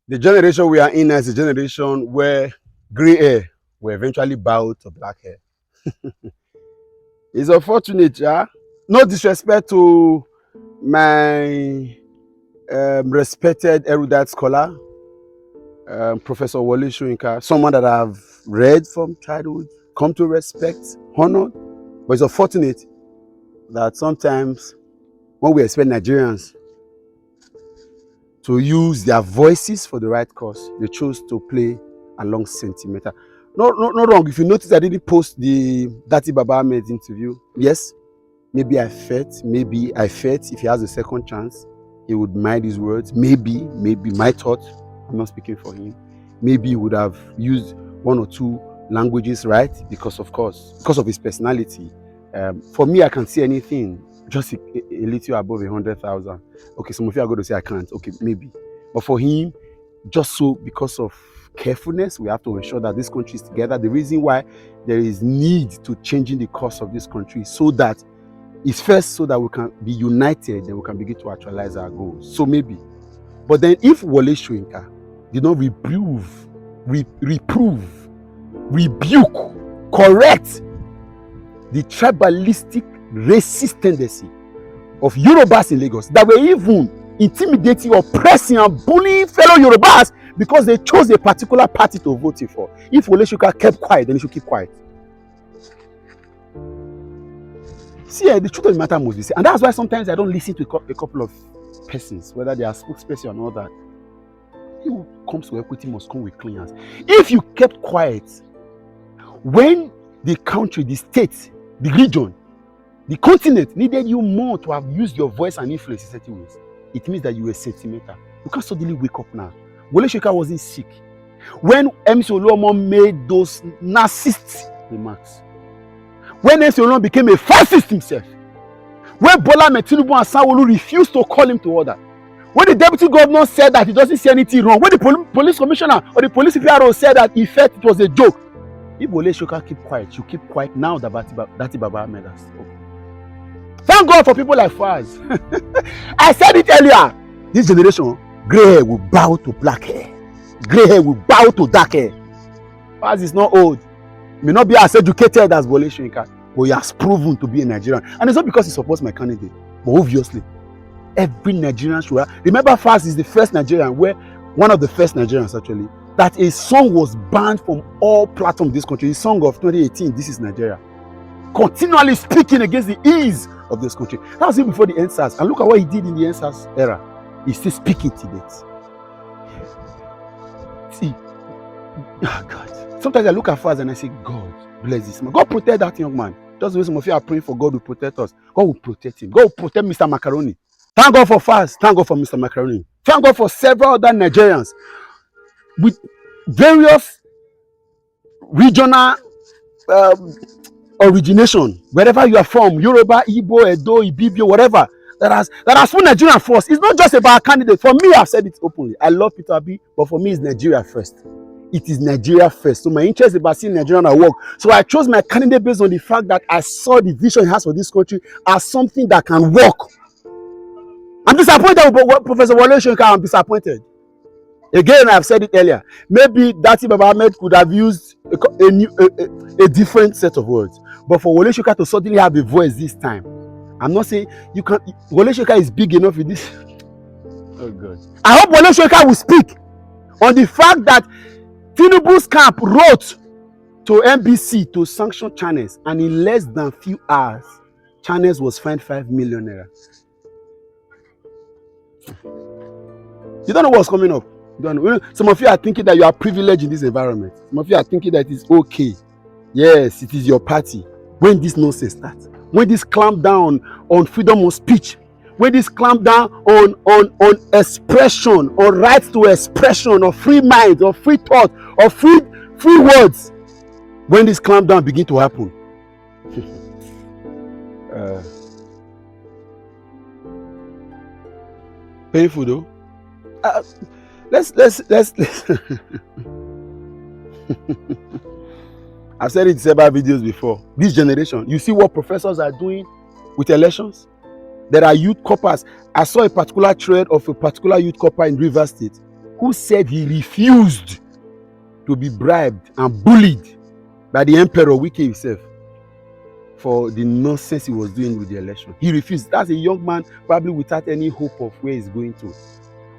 The generation we are in is a generation where gray hair will eventually bow to black hair. It's unfortunate, yeah. No disrespect to my respected erudite scholar, Professor Wole Soyinka, someone that I've read from childhood, come to respect, honor. But it's unfortunate that sometimes when we expect Nigerians to use their voices for the right cause, they choose to play along sentimental. No wrong. If you notice, I didn't post the Dati Baba Ahmed interview. Yes, maybe I felt if he has a second chance, he would mind his words. Maybe my thought, I'm not speaking for him, maybe he would have used one or two languages right, because of his personality. For me, I can see anything just a little above 100,000. Okay, some of you are going to say I can't. Okay, maybe. But for him, just so because of carefulness, we have to ensure that this country is together. The reason why there is need to changing the course of this country so that it's first so that we can be united, then we can begin to actualize our goals. So maybe. But then if Wole Soyinka did not reprove, rebuke, correct the tribalistic, racist tendency of Yorubas in Lagos that were even intimidating, oppressing, and bullying fellow Yorubas because they chose a particular party to vote for. If Wole Soyinka kept quiet, then he should keep quiet. See, the truth of the matter must be said. And that's why sometimes I don't listen to a couple of persons, whether they are spokesperson or not, that he who comes to equity must come with clean hands. If you kept quiet, when the country, the state, the region, the continent needed you more to have used your voice and influence in certain ways, it means that you were sentimental. You can't suddenly wake up now. Wole Soyinka wasn't sick. When MC Oluomo made those narcissist remarks, when MC Oluomo became a fascist himself, when Bola Tinubu and Sanwo-Olu refused to call him to order, when the deputy governor said that he doesn't see anything wrong, when the police commissioner or the police PRO said that he felt it was a joke, if Wole Soyinka keep quiet, you keep quiet now that Dati Baba Ahmed has spoken. Thank God for people like Falz. I said it earlier. This generation, grey hair will bow to black hair. Grey hair will bow to dark hair. Falz is not old. He may not be as educated as Wole Soyinka, but he has proven to be a Nigerian. And it's not because he supports my candidate, but obviously, every Nigerian should have. Remember, Falz is the first Nigerian, one of the first Nigerians actually, that a song was banned from all platforms in this country. The song of 2018, This is Nigeria. Continually speaking against the ease of this country. That was even before the NSAS. And look at what he did in the NSAS era. He's still speaking to it. See, oh God. Sometimes I look at Falz and I say, God bless this man. God protect that young man. Just the way some of you are praying for God to protect us. God will protect him. God will protect Mr. Macaroni. Thank God for Falz. Thank God for Mr. Macaroni. Thank God for several other Nigerians with various regional origination, wherever you are from, Yoruba, Igbo, Edo, Ibibio, whatever, that has put Nigeria first. It's not just about a candidate. For me, I've said it openly. I love Peter Obi, but for me, it's Nigeria first. It is Nigeria first. So my interest is about seeing Nigeria at work. So I chose my candidate based on the fact that I saw the vision he has for this country as something that can work. I'm disappointed with Professor Wole Soyinka. I'm disappointed. Again, I've said it earlier. Maybe Dati Baba Ahmed could have used a different set of words. But for Wole Soyinka to suddenly have a voice this time, I'm not saying you can. Wole Soyinka is big enough with this. Oh God! I hope Wole Soyinka will speak on the fact that Tinubu's camp wrote to NBC to sanction channels, and in less than few hours, channels was fined 5 million naira. You don't know what's coming up. You don't know. Some of you are thinking that you are privileged in this environment. Some of you are thinking that it's okay. Yes, it is your party. When this nonsense starts, when this clamp down on freedom of speech, when this clamp down on expression, on rights to expression, of free mind, of free thought, of free words, when this clamp down begin to happen, painful though. Let's I've said it in several videos before. This generation, you see what professors are doing with elections? There are youth corpers. I saw a particular thread of a particular youth corper in Rivers State who said he refused to be bribed and bullied by the emperor Wike himself for the nonsense he was doing with the election. He refused. That's a young man, probably without any hope of where he's going to.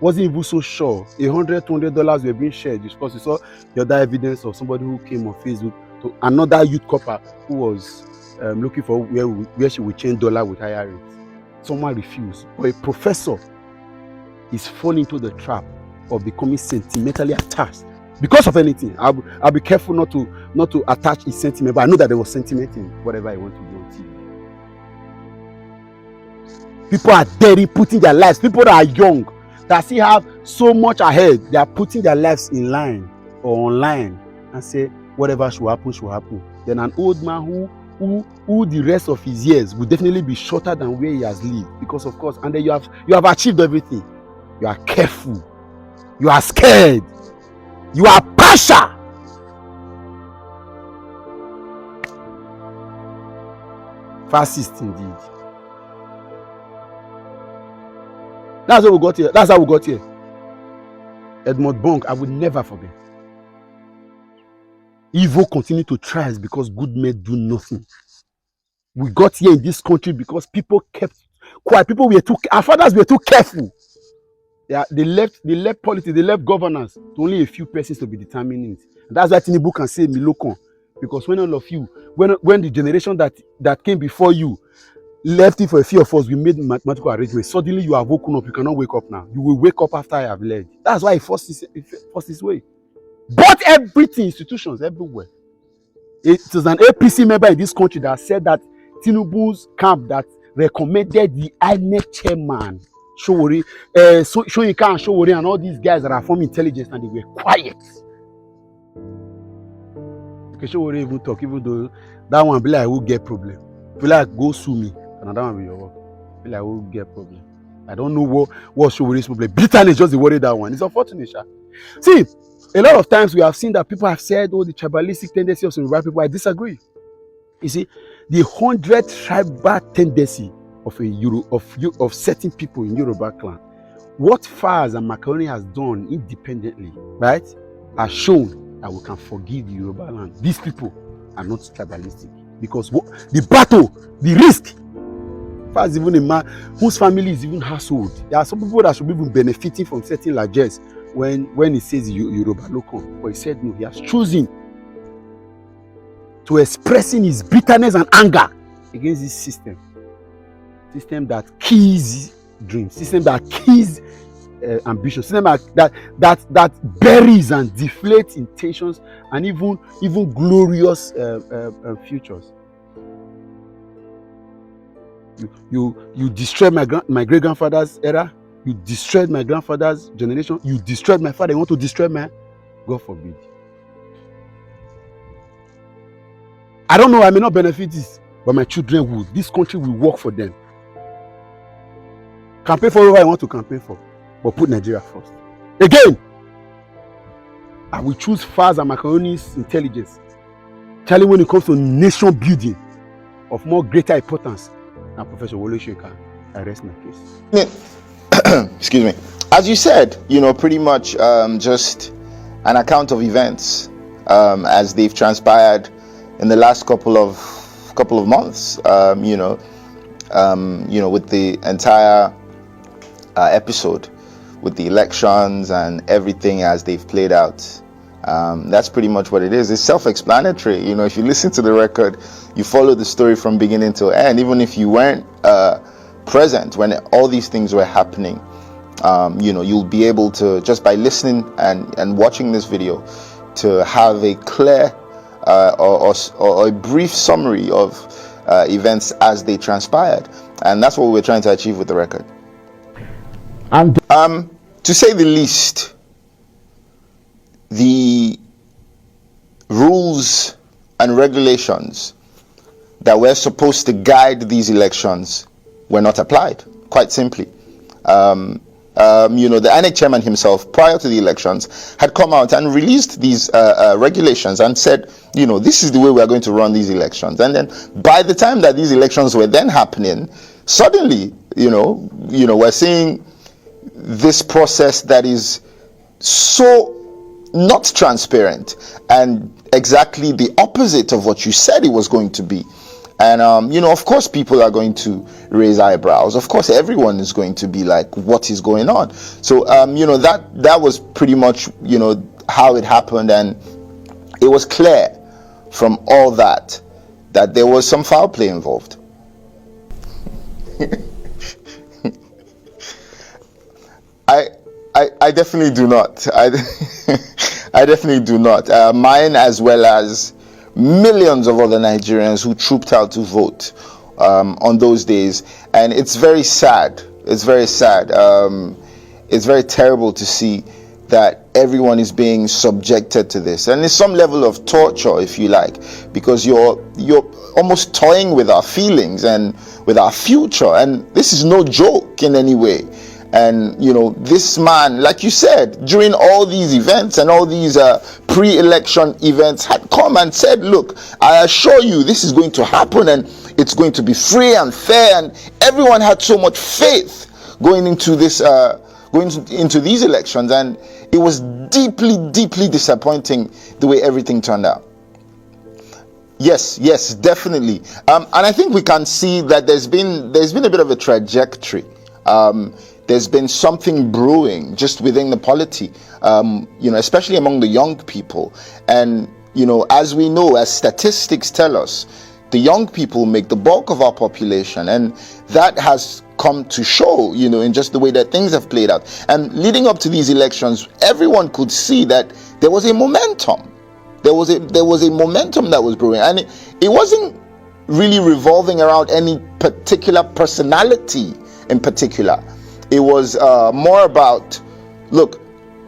Wasn't even so sure. $100-$200 were being shared because you saw the other evidence of somebody who came on Facebook to another youth copper who was looking for where she would change dollar with higher rates. Someone refused. But a professor is falling into the trap of becoming sentimentally attached because of anything. I'll be careful not to attach his sentiment, but I know that there was sentiment in whatever I want to do on TV. People are daring, putting their lives. People that are young, that still have so much ahead, they are putting their lives in line or online and say whatever should happen should happen. Then an old man who the rest of his years will definitely be shorter than where he has lived, because of course, and then you have achieved everything. You are careful, you are scared, you are partial. Fascist indeed. That's how we got here. That's how we got here. Edmund Bonk, I will never forget. Evil continued to thrive because good men do nothing. We got here in this country because people kept quiet. Our fathers were too careful. Yeah, they left politics, they left governance to only a few persons to be determining it. And that's why Tinubu can say Milokon. Because when all of you, when the generation that came before you left it for a few of us, we made mathematical arrangements. Suddenly you have woken up. You cannot wake up now. You will wake up after I have led. That's why he forced his way. But everything, institutions everywhere. It was an APC member in this country that said that Tinubu's camp that recommended the INEC chairman, Soyinka and Soyinka and all these guys that are from intelligence, and they were quiet. Okay, Soyinka even talk, even though that one be like, I will get problem. Feel like go sue me, and that one be your work. Feel like I will get problem. I don't know what Soyinka's problem. Bitterness just the worry that one. It's unfortunate, sha. See, a lot of times we have seen that people have said, oh, the tribalistic tendency of some white people. I disagree. You see, the 100 tribal tendency of certain people in Yoruba clan, what Falz and Macaroni has done independently, right, has shown that we can forgive the Yoruba land. These people are not tribalistic because the battle, the risk. Falz is even a man whose family is even household. There are some people that should be even benefiting from certain largesse when he says Yoruba local, but he said no. He has chosen to expressing his bitterness and anger against this system that kills dreams, system that kills ambition, system that buries and deflates intentions and even glorious futures. You destroyed my great grandfather's era. You destroyed my grandfather's generation. You destroyed my father. You want to destroy my? God forbid. I don't know. I may not benefit this, but my children will. This country will work for them. Campaign for whoever I want to campaign for, but put Nigeria first. Again, I will choose Falz and Macaroni's intelligence. Charlie, when it comes to nation building, of more greater importance than Professor Wole. I rest my case. Excuse me. As you said, pretty much just an account of events as they've transpired in the last couple of months. With the entire episode, with the elections and everything as they've played out. That's pretty much what it is. It's self-explanatory. If you listen to the record, you follow the story from beginning to end. Even if you weren't present when all these things were happening, you'll be able to, just by listening and watching this video, to have a clear or a brief summary of events as they transpired. And that's what we're trying to achieve with the record. And to say the least, the rules and regulations that were supposed to guide these elections were not applied, quite simply. The INEC chairman himself, prior to the elections, had come out and released these regulations and said, this is the way we are going to run these elections. And then by the time that these elections were then happening, suddenly, we're seeing this process that is so not transparent and exactly the opposite of what you said it was going to be. And of course people are going to raise eyebrows. Of course everyone is going to be like, what is going on? So that was pretty much how it happened, and it was clear from all that there was some foul play involved. I definitely do not. I definitely do not. Mine, as well as millions of other Nigerians who trooped out to vote on those days, and it's very sad. It's very sad. It's very terrible to see that everyone is being subjected to this, and it's some level of torture, if you like, because you're almost toying with our feelings and with our future, and this is no joke in any way. And this man, like you said, during all these events and all these pre-election events, had come and said, look, I assure you this is going to happen and it's going to be free and fair, and everyone had so much faith going into these elections, and it was deeply disappointing the way everything turned out. Yes, definitely. And I think we can see that there's been a bit of a trajectory. There's been something brewing just within the polity, especially among the young people. And, as we know, as statistics tell us, the young people make the bulk of our population. And that has come to show, in just the way that things have played out. And leading up to these elections, everyone could see that there was a momentum. There was a momentum that was brewing. And it wasn't really revolving around any particular personality in particular. It was more about, look,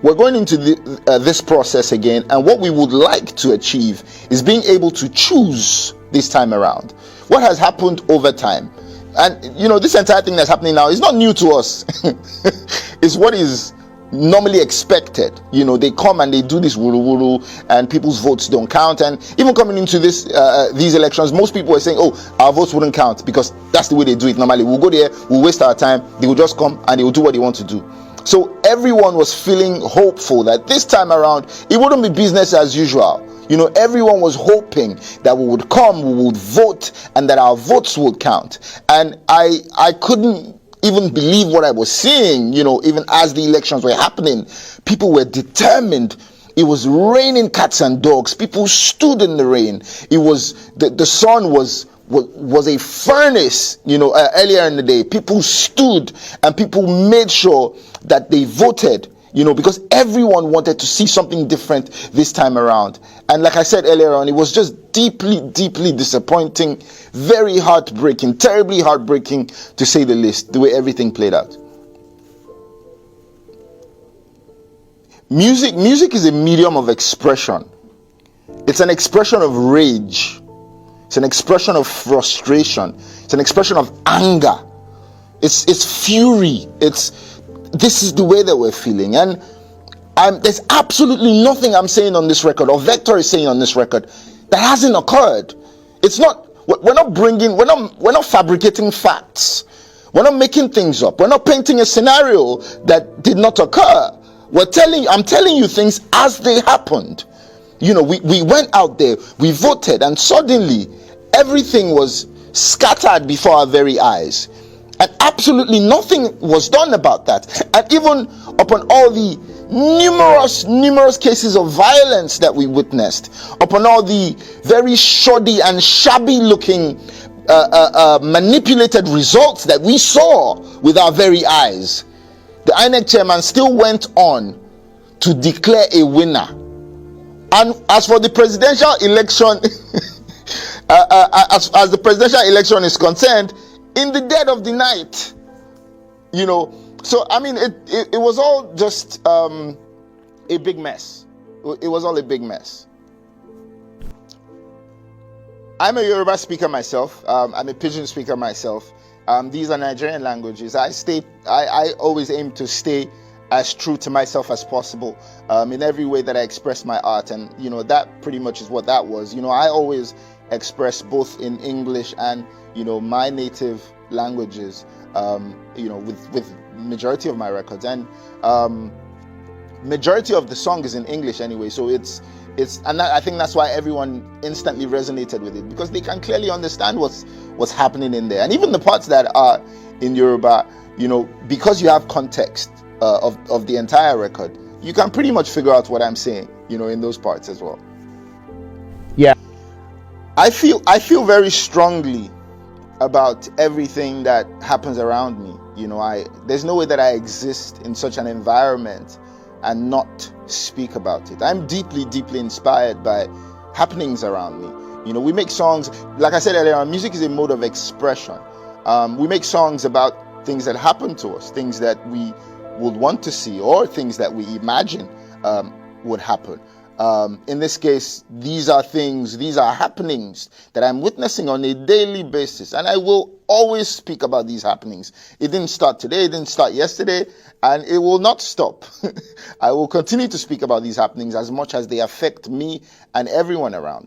we're going into this process again, and what we would like to achieve is being able to choose this time around. What has happened over time, and this entire thing that's happening now is not new to us. It's what is normally expected. They come and they do this wuru and people's votes don't count. And even coming into these elections, most people were saying, oh, our votes wouldn't count because that's the way they do it normally. We'll go there, we'll waste our time, they will just come and they will do what they want to do. So everyone was feeling hopeful that this time around it wouldn't be business as usual. Everyone was hoping that we would come, we would vote, and that our votes would count. And I couldn't even believe what I was seeing, even as the elections were happening. People were determined. It was raining cats and dogs. People stood in the rain. It was the sun was a furnace, earlier in the day. People stood and people made sure that they voted, because everyone wanted to see something different this time around. And like I said earlier on, it was just deeply disappointing, very heartbreaking, terribly heartbreaking to say the least, the way everything played out. Music is a medium of expression. It's an expression of rage. It's an expression of frustration. It's an expression of anger. It's fury. This is the way that we're feeling. And there's absolutely nothing I'm saying on this record, or Vector is saying on this record, that hasn't occurred. It's not, we're not fabricating facts. We're not making things up. We're not painting a scenario that did not occur. I'm telling you things as they happened. We went out there, we voted, and suddenly everything was scattered before our very eyes. And absolutely nothing was done about that. And even upon all the numerous cases of violence that we witnessed, upon all the very shoddy and shabby looking manipulated results that we saw with our very eyes, the INEC chairman still went on to declare a winner. And as for the presidential election, as the presidential election is concerned, in the dead of the night, so I mean, it was all just a big mess. It was all a big mess. I'm a Yoruba speaker myself. I'm a Pidgin speaker myself. These are Nigerian languages. I always aim to stay as true to myself as possible in every way that I express my art, and that pretty much is what that was. I always express both in English and my native languages, with majority of my records. And majority of the song is in English anyway, so I think that's why everyone instantly resonated with it, because they can clearly understand what's happening in there. And even the parts that are in Yoruba, because you have context of the entire record, you can pretty much figure out what I'm saying, in those parts as well. Yeah. I feel very strongly about everything that happens around me. There's no way that I exist in such an environment and not speak about it. I'm deeply, deeply inspired by happenings around me. We make songs, like I said earlier, music is a mode of expression. We make songs about things that happen to us, things that we would want to see, or things that we imagine would happen. In this case, these are happenings that I'm witnessing on a daily basis, and I will always speak about these happenings. It didn't start today, it didn't start yesterday, and it will not stop. I will continue to speak about these happenings as much as they affect me and everyone around me.